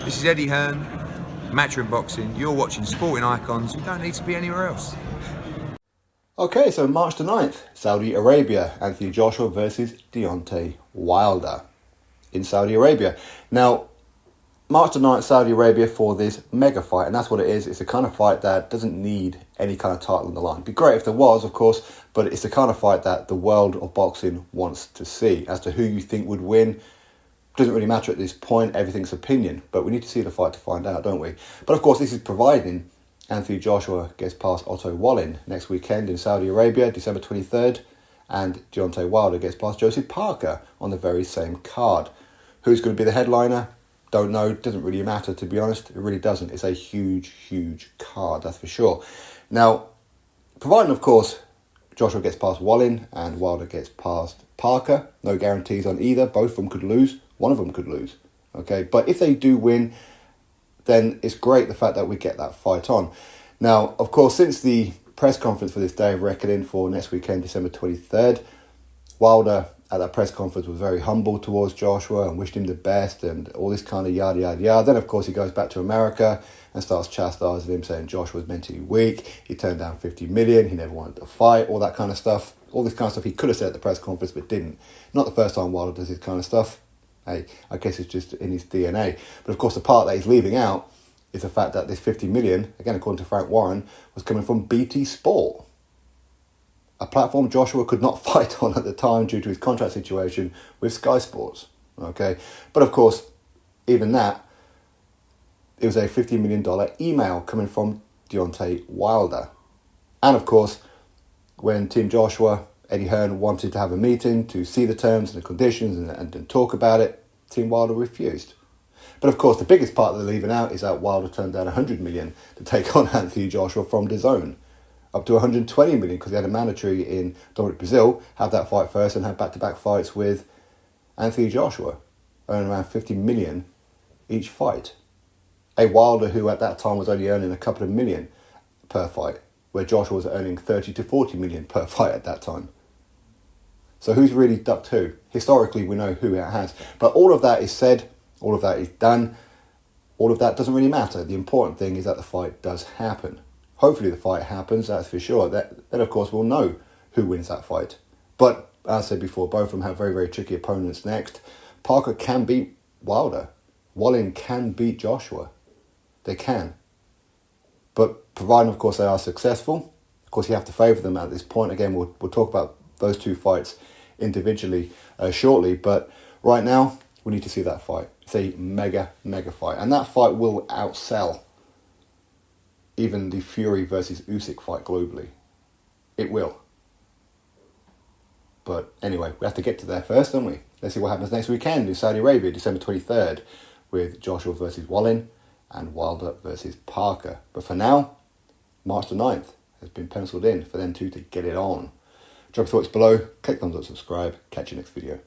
This is Eddie Hearn, Matchroom Boxing. You're watching Sporting Icons. You don't need to be anywhere else. Okay, so March the 9th, Saudi Arabia, Anthony Joshua versus Deontay Wilder in Saudi Arabia. Now, March the 9th, Saudi Arabia for this mega fight, and that's what it is. It's the kind of fight that doesn't need any kind of title on the line. It'd be great if there was, of course, but it's the kind of fight that the world of boxing wants to see. As to who you think would win, doesn't really matter at this point. Everything's opinion, but we need to see the fight to find out, don't we? But of course, this is providing Anthony Joshua gets past Otto Wallin next weekend in Saudi Arabia, December 23rd, and Deontay Wilder gets past Joseph Parker on the very same card. Who's going to be the headliner? Don't know. Doesn't really matter, to be honest. It really doesn't. It's a huge, huge card, that's for sure. Now, providing, of course, Joshua gets past Wallin and Wilder gets past Parker, no guarantees on either. Both of them could lose. One of them could lose. Okay, but if they do win, then it's great the fact that we get that fight on. Now, of course, since the press conference for this day of reckoning for next weekend, December 23rd, Wilder at that press conference was very humble towards Joshua and wished him the best and all this kind of yada, yada, yada. Then, of course, he goes back to America and starts chastising him, saying Joshua was mentally weak, he turned down 50 million, he never wanted to fight, all that kind of stuff. All this kind of stuff he could have said at the press conference but didn't. Not the first time Wilder does this kind of stuff. Hey, I guess it's just in his DNA. But, of course, the part that he's leaving out is the fact that this 50 million, again, according to Frank Warren, was coming from BT Sport, a platform Joshua could not fight on at the time due to his contract situation with Sky Sports. Okay, but of course, even that, it was a $50 million email coming from Deontay Wilder. And of course, when Team Joshua, Eddie Hearn, wanted to have a meeting to see the terms and the conditions and talk about it, Team Wilder refused. But of course, the biggest part that they're leaving out is that Wilder turned down 100 million to take on Anthony Joshua from DAZN. Up to 120 million because he had a mandatory in Dominic Brazil, have that fight first and have back-to-back fights with Anthony Joshua, earning around 50 million each fight. A Wilder who at that time was only earning a couple of million per fight, where Joshua was earning 30 to 40 million per fight at that time. So who's really ducked who? Historically, we know who it has. But all of that is said, all of that is done, all of that doesn't really matter. The important thing is that the fight does happen. Hopefully the fight happens, that's for sure. Then, of course, we'll know who wins that fight. But, as I said before, both of them have very, very tricky opponents next. Parker can beat Wilder. Wallin can beat Joshua. They can. But providing, of course, they are successful, of course, you have to favour them at this point. Again, we'll talk about those two fights individually shortly. But right now, we need to see that fight. It's a mega, mega fight. And that fight will outsell even the Fury versus Usyk fight globally. It will. But anyway, we have to get to there first, don't we? Let's see what happens next weekend in Saudi Arabia, December 23rd, with Joshua versus Wallin and Wilder versus Parker. But for now, March the 9th has been penciled in for them two to get it on. Drop your thoughts below, click thumbs up, subscribe. Catch you next video.